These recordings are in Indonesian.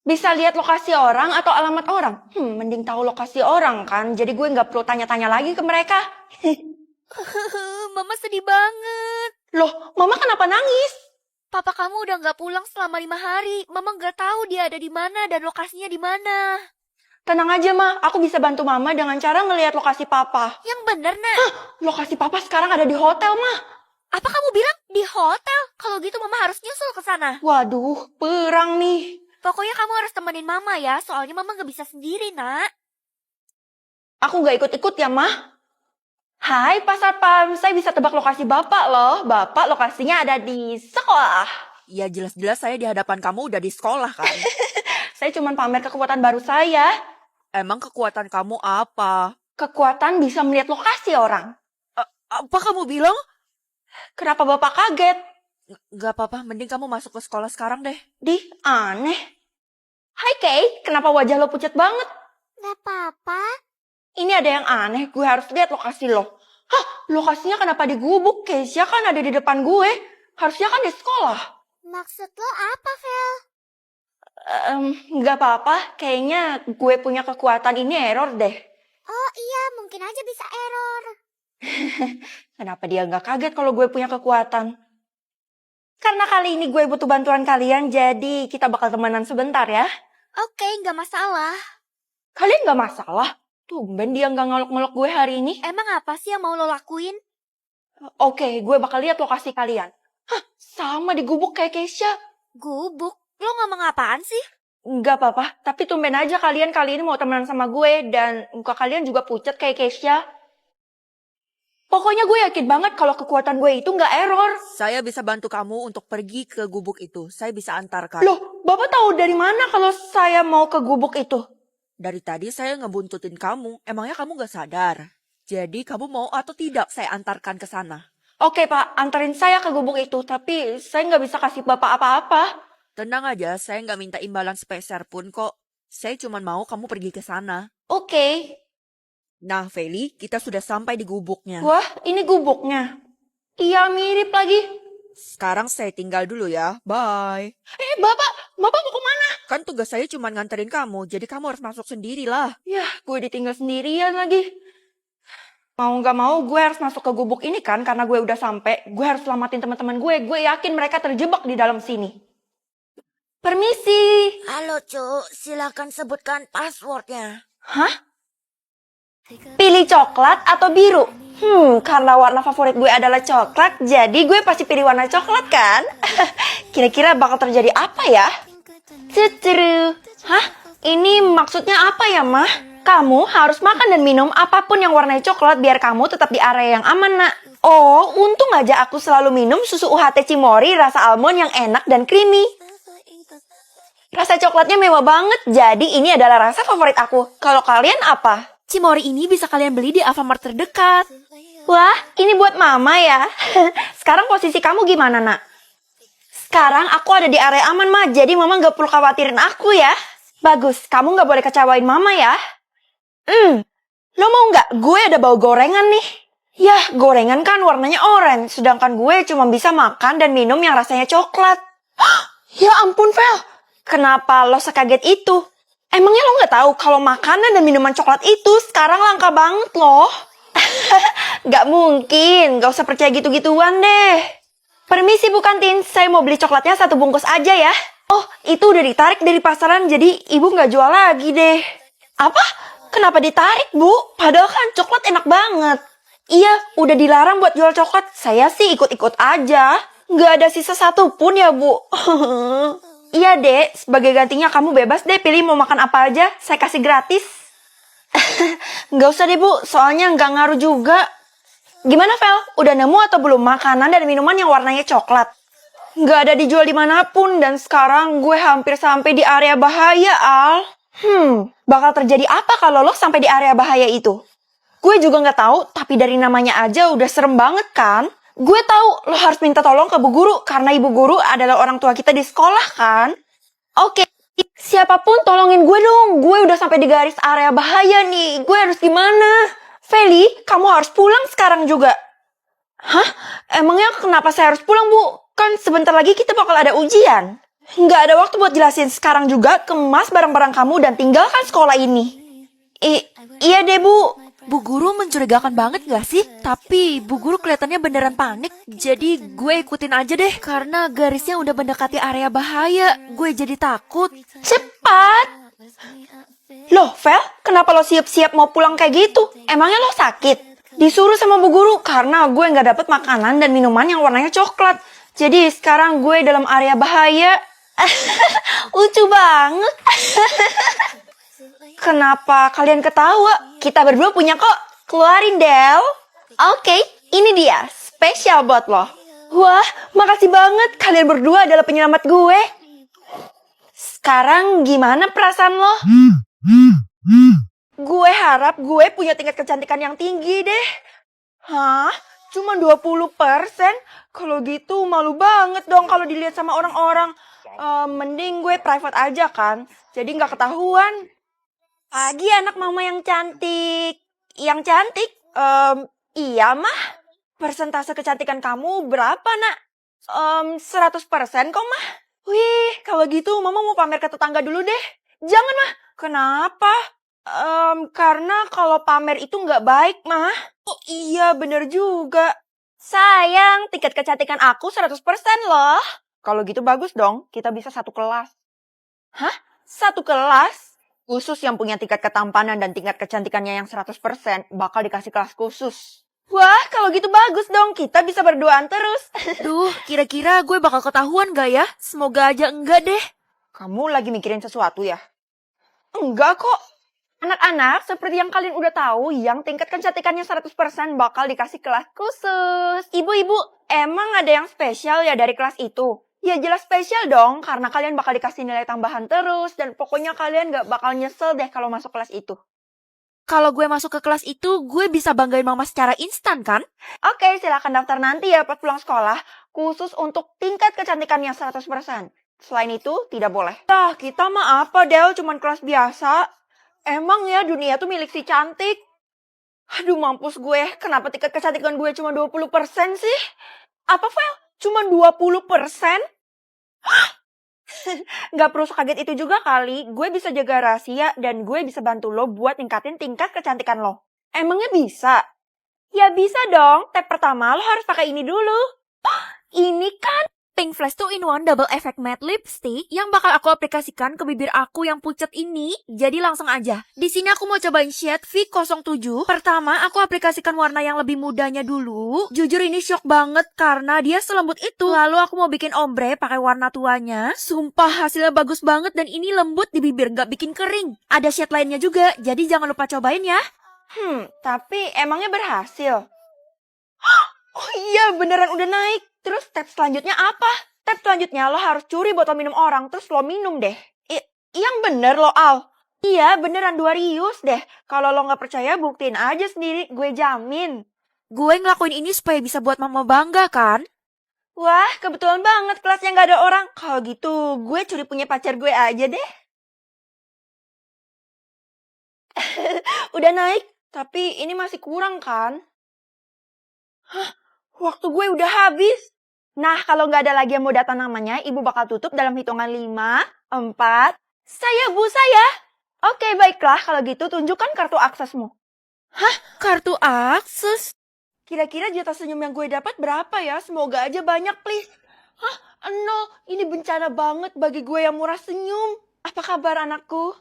Bisa lihat lokasi orang atau alamat orang? Mending tahu lokasi orang kan, jadi gue nggak perlu tanya-tanya lagi ke mereka. Mama sedih banget. Loh, mama kenapa nangis? Papa kamu udah nggak pulang selama 5 hari. Mama nggak tahu dia ada di mana dan lokasinya di mana. Tenang aja, Ma. Aku bisa bantu mama dengan cara ngelihat lokasi papa. Yang bener, Nak. Lokasi papa sekarang ada di hotel, Ma. Apa kamu bilang di hotel? Kalau gitu Mama harus nyusul ke sana. Waduh, perang nih. Pokoknya kamu harus temenin Mama ya, soalnya Mama nggak bisa sendiri, Nak. Aku nggak ikut-ikut ya, Ma. Hai, Pak Satpam. Saya bisa tebak lokasi Bapak loh. Bapak lokasinya ada di sekolah. Ya jelas-jelas saya di hadapan kamu udah di sekolah kan. Saya cuma pamer kekuatan baru saya. Emang kekuatan kamu apa? Kekuatan bisa melihat lokasi orang. Apa kamu bilang? Kenapa Bapak kaget? Gak apa-apa, mending kamu masuk ke sekolah sekarang deh. Aneh. Hai, Kay. Kenapa wajah lo pucat banget? Gak apa-apa. Ini ada yang aneh. Gue harus lihat lokasi lo. Hah, lokasinya kenapa di gubuk? Keisha kan ada di depan gue. Harusnya kan di sekolah. Maksud lo apa, Vel? Nggak apa-apa. Kayaknya gue punya kekuatan ini error deh. Oh iya, mungkin aja bisa error. Kenapa dia nggak kaget kalau gue punya kekuatan? Karena kali ini gue butuh bantuan kalian, jadi kita bakal temenan sebentar ya. Oke, nggak masalah. Kalian nggak masalah? Tumben dia nggak ngelok-ngelok gue hari ini. Emang apa sih yang mau lo lakuin? Oke, gue bakal lihat lokasi kalian. Hah, sama di gubuk kayak Keisha. Gubuk? Lo ngomong apaan sih? Nggak apa-apa, tapi tumben aja kalian kali ini mau temenan sama gue, dan muka kalian juga pucat kayak Keisha. Pokoknya gue yakin banget kalau kekuatan gue itu nggak error. Saya bisa bantu kamu untuk pergi ke gubuk itu. Saya bisa antarkan. Loh, Bapak tahu dari mana kalau saya mau ke gubuk itu? Dari tadi saya ngebuntutin kamu. Emangnya kamu gak sadar? Jadi kamu mau atau tidak saya antarkan ke sana? Oke Pak, anterin saya ke gubuk itu, tapi saya nggak bisa kasih Bapak apa-apa. Tenang aja, saya nggak minta imbalan sepeser pun kok. Saya cuma mau kamu pergi ke sana. Oke. Nah, Feli, kita sudah sampai di gubuknya. Wah, ini gubuknya. Iya, mirip lagi. Sekarang saya tinggal dulu ya. Bye. Bapak mau kemana? Kan tugas saya cuma nganterin kamu, jadi kamu harus masuk sendirilah. Yah, gue ditinggal sendirian lagi. Mau nggak mau, gue harus masuk ke gubuk ini kan, karena gue udah sampai. Gue harus selamatin teman-teman gue. Gue yakin mereka terjebak di dalam sini. Permisi. Halo, Cuk. Silakan sebutkan passwordnya. Hah? Pilih coklat atau biru? Karena warna favorit gue adalah coklat, jadi gue pasti pilih warna coklat kan? Kira-kira bakal terjadi apa ya? Ceceru. Hah? Ini maksudnya apa ya, Mah? Kamu harus makan dan minum apapun yang warnanya coklat biar kamu tetap di area yang aman, Nak. Oh, untung aja aku selalu minum susu UHT Cimory rasa almond yang enak dan creamy. Rasa coklatnya mewah banget, jadi ini adalah rasa favorit aku. Kalau kalian apa? Cimory ini bisa kalian beli di Alfamart terdekat. Wah, ini buat mama ya. Sekarang posisi kamu gimana, Nak? Sekarang aku ada di area aman, Ma. Jadi mama gak perlu khawatirin aku ya. Bagus, kamu gak boleh kecewain mama ya. Lo mau gak? Gue ada bau gorengan nih. Yah, gorengan kan warnanya oranye. Sedangkan gue cuma bisa makan dan minum yang rasanya coklat. Ya ampun, Vel. Kenapa lo sekaget itu? Emangnya lo gak tahu kalau makanan dan minuman coklat itu sekarang langka banget loh? Gak mungkin, gak usah percaya gitu-gituan deh. Permisi Bu Kantin, saya mau beli coklatnya 1 bungkus aja ya. Oh, itu udah ditarik dari pasaran, jadi ibu gak jual lagi deh. Apa? Kenapa ditarik, Bu? Padahal kan coklat enak banget. Iya, udah dilarang buat jual coklat. Saya sih ikut-ikut aja. Gak ada sisa 1 pun ya, Bu. Iya, Dek. Sebagai gantinya kamu bebas deh pilih mau makan apa aja. Saya kasih gratis. Gak usah deh, Bu. Soalnya gak ngaruh juga. Gimana, Vel? Udah nemu atau belum makanan dan minuman yang warnanya coklat? Gak ada dijual dimanapun, dan sekarang gue hampir sampai di area bahaya, Al. Bakal terjadi apa kalau lo sampai di area bahaya itu? Gue juga gak tahu, tapi dari namanya aja udah serem banget kan? Gue tahu lo harus minta tolong ke Bu Guru, karena Ibu Guru adalah orang tua kita di sekolah kan? Oke, siapapun tolongin gue dong. Gue udah sampai di garis area bahaya nih. Gue harus gimana? Feli, kamu harus pulang sekarang juga. Hah? Emangnya kenapa saya harus pulang, Bu? Kan sebentar lagi kita bakal ada ujian. Nggak ada waktu buat jelasin. Sekarang juga kemas barang-barang kamu dan tinggalkan sekolah ini. Iya deh, Bu. Bu Guru mencurigakan banget gak sih? Tapi Bu Guru kelihatannya beneran panik. Jadi gue ikutin aja deh. Karena garisnya udah mendekati area bahaya. Gue jadi takut. Cepat. Loh, Vel, kenapa lo siap-siap mau pulang kayak gitu? Emangnya lo sakit? Disuruh sama Bu Guru karena gue nggak dapet makanan dan minuman yang warnanya coklat. Jadi sekarang gue dalam area bahaya. Lucu banget. Kenapa kalian ketawa? Kita berdua punya kok. Keluarin, Del. Oke, ini dia. Spesial buat lo. Wah, makasih banget. Kalian berdua adalah penyelamat gue. Sekarang gimana perasaan lo? Gue harap gue punya tingkat kecantikan yang tinggi deh. Hah? Cuma 20%? Kalau gitu malu banget dong kalau dilihat sama orang-orang. Mending gue private aja kan. Jadi nggak ketahuan. Pagi anak mama yang cantik. Yang cantik? Iya mah. Persentase kecantikan kamu berapa nak? 100% kok mah. Wih, kalau gitu mama mau pamer ke tetangga dulu deh. Jangan mah. Kenapa? Karena kalau pamer itu nggak baik mah. Oh iya bener juga. Sayang, tingkat kecantikan aku 100% loh. Kalau gitu bagus dong, kita bisa satu kelas. Hah? Satu kelas? Khusus yang punya tingkat ketampanan dan tingkat kecantikannya yang 100% bakal dikasih kelas khusus. Wah, kalau gitu bagus dong. Kita bisa berduaan terus. Duh, kira-kira gue bakal ketahuan gak ya? Semoga aja enggak deh. Kamu lagi mikirin sesuatu ya? Enggak kok. Anak-anak, seperti yang kalian udah tahu, yang tingkat kecantikannya 100% bakal dikasih kelas khusus. Ibu-ibu, emang ada yang spesial ya dari kelas itu? Ya jelas spesial dong, karena kalian bakal dikasih nilai tambahan terus, dan pokoknya kalian gak bakal nyesel deh kalau masuk kelas itu. Kalau gue masuk ke kelas itu, gue bisa banggain mama secara instan kan? Oke, silakan daftar nanti ya pas pulang sekolah, khusus untuk tingkat kecantikannya 100%. Selain itu, tidak boleh. Dah, kita mah apa, Del? Cuman kelas biasa. Emang ya dunia tuh milik si cantik? Aduh, mampus gue. Kenapa tingkat kecantikan gue cuma 20% sih? Apa, Vel? Cuma 20%? Gak perlu sekaget itu juga kali. Gue bisa jaga rahasia dan gue bisa bantu lo buat ningkatin tingkat kecantikan lo. Emangnya bisa? Ya bisa dong. Step pertama lo harus pakai ini dulu. Ini kan Pink Flash 2-in-1 Double Effect Matte Lipstick yang bakal aku aplikasikan ke bibir aku yang pucat ini. Jadi langsung aja. Di sini aku mau cobain shade V07. Pertama, aku aplikasikan warna yang lebih mudanya dulu. Jujur ini shock banget karena dia selembut itu. Lalu aku mau bikin ombre pakai warna tuanya. Sumpah hasilnya bagus banget dan ini lembut di bibir, gak bikin kering. Ada shade lainnya juga, jadi jangan lupa cobain ya. Tapi emangnya berhasil? Oh iya, beneran udah naik. Terus step selanjutnya apa? Step selanjutnya lo harus curi botol minum orang, terus lo minum deh. Yang bener lo, Al. Iya, beneran 2 rius deh. Kalau lo gak percaya, buktiin aja sendiri. Gue jamin. Gue ngelakuin ini supaya bisa buat mama bangga kan? Wah, kebetulan banget kelasnya gak ada orang. Kalau gitu, gue curi punya pacar gue aja deh. Udah naik, tapi ini masih kurang kan? Hah? Waktu gue udah habis. Nah, kalau nggak ada lagi yang mau data namanya, ibu bakal tutup dalam hitungan 5, 4. Saya, Bu, saya. Oke, baiklah. Kalau gitu, tunjukkan kartu aksesmu. Hah? Kartu akses? Kira-kira jatah senyum yang gue dapat berapa ya? Semoga aja banyak, please. Hah? 0. Ini bencana banget bagi gue yang murah senyum. Apa kabar, anakku?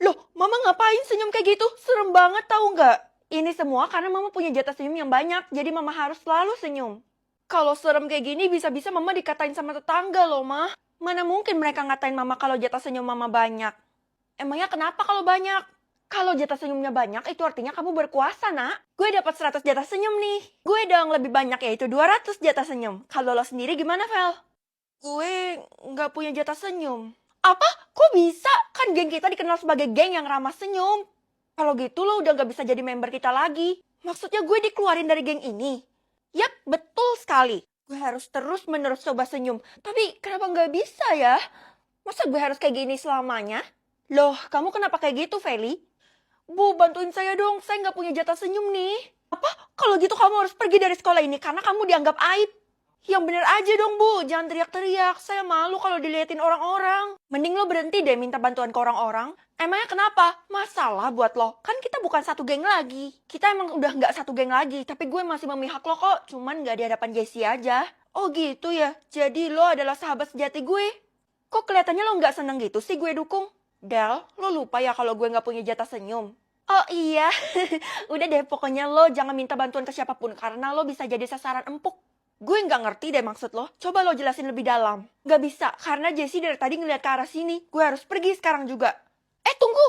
Loh, Mama ngapain senyum kayak gitu? Serem banget, tahu nggak? Ini semua karena Mama punya jatah senyum yang banyak, jadi Mama harus selalu senyum. Kalau serem kayak gini, bisa-bisa Mama dikatain sama tetangga loh, Ma. Mana mungkin mereka ngatain Mama kalau jatah senyum Mama banyak? Emangnya kenapa kalau banyak? Kalau jatah senyumnya banyak, itu artinya kamu berkuasa, nak. Gue dapat 100 jatah senyum nih. Gue dong lebih banyak, yaitu 200 jatah senyum. Kalau lo sendiri gimana, Vel? Gue nggak punya jatah senyum. Apa? Kok bisa? Kan geng kita dikenal sebagai geng yang ramah senyum. Kalau gitu lo udah nggak bisa jadi member kita lagi. Maksudnya gue dikeluarin dari geng ini. Yap, betul sekali. Gue harus terus-menerus coba senyum. Tapi kenapa nggak bisa ya? Masa gue harus kayak gini selamanya? Loh, kamu kenapa kayak gitu, Feli? Bu, bantuin saya dong. Saya nggak punya jatah senyum nih. Apa? Kalau gitu kamu harus pergi dari sekolah ini karena kamu dianggap aib. Yang bener aja dong, Bu. Jangan teriak-teriak. Saya malu kalau diliatin orang-orang. Mending lo berhenti deh minta bantuan ke orang-orang. Emangnya kenapa? Masalah buat lo. Kan kita bukan satu geng lagi. Kita emang udah nggak satu geng lagi. Tapi gue masih memihak lo kok. Cuman nggak di hadapan Jessie aja. Oh gitu ya. Jadi lo adalah sahabat sejati gue. Kok kelihatannya lo nggak seneng gitu sih gue dukung? Del, lo lupa ya kalau gue nggak punya jatah senyum. Oh iya. Udah deh, pokoknya lo jangan minta bantuan ke siapapun. Karena lo bisa jadi sasaran empuk. Gue nggak ngerti deh maksud lo. Coba lo jelasin lebih dalam. Nggak bisa, karena Jessie dari tadi ngeliat ke arah sini. Gue harus pergi sekarang juga. Tunggu.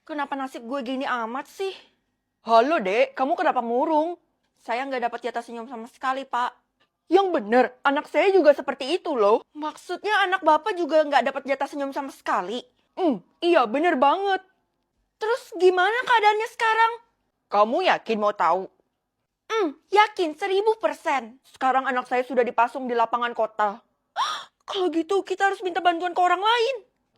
Kenapa nasib gue gini amat sih? Halo dek, kamu kenapa murung? Saya nggak dapat jatah senyum sama sekali, Pak. Yang bener, anak saya juga seperti itu loh. Maksudnya anak bapak juga nggak dapat jatah senyum sama sekali? Iya bener banget. Terus gimana keadaannya sekarang? Kamu yakin mau tahu? Yakin 1000%. Sekarang anak saya sudah dipasung di lapangan kota. Kalau gitu kita harus minta bantuan ke orang lain.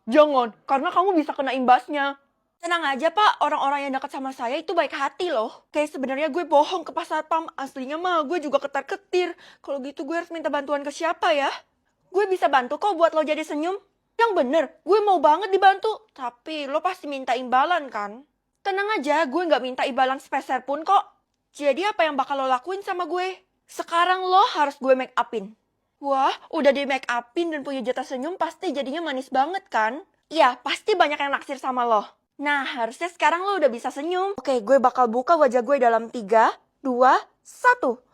Jangan, karena kamu bisa kena imbasnya. Tenang aja Pak, orang-orang yang dekat sama saya itu baik hati loh. Kayak sebenarnya gue bohong ke Pak Satpam, aslinya mah gue juga ketar-ketir. Kalau gitu gue harus minta bantuan ke siapa ya? Gue bisa bantu kok buat lo jadi senyum. Yang bener, gue mau banget dibantu. Tapi lo pasti minta imbalan kan? Tenang aja, gue nggak minta imbalan sepeser pun kok. Jadi apa yang bakal lo lakuin sama gue? Sekarang lo harus gue make upin. Wah, udah di make upin dan punya jatah senyum pasti jadinya manis banget kan? Iya, pasti banyak yang naksir sama lo. Nah, harusnya sekarang lo udah bisa senyum. Oke, gue bakal buka wajah gue dalam 3, 2, 1.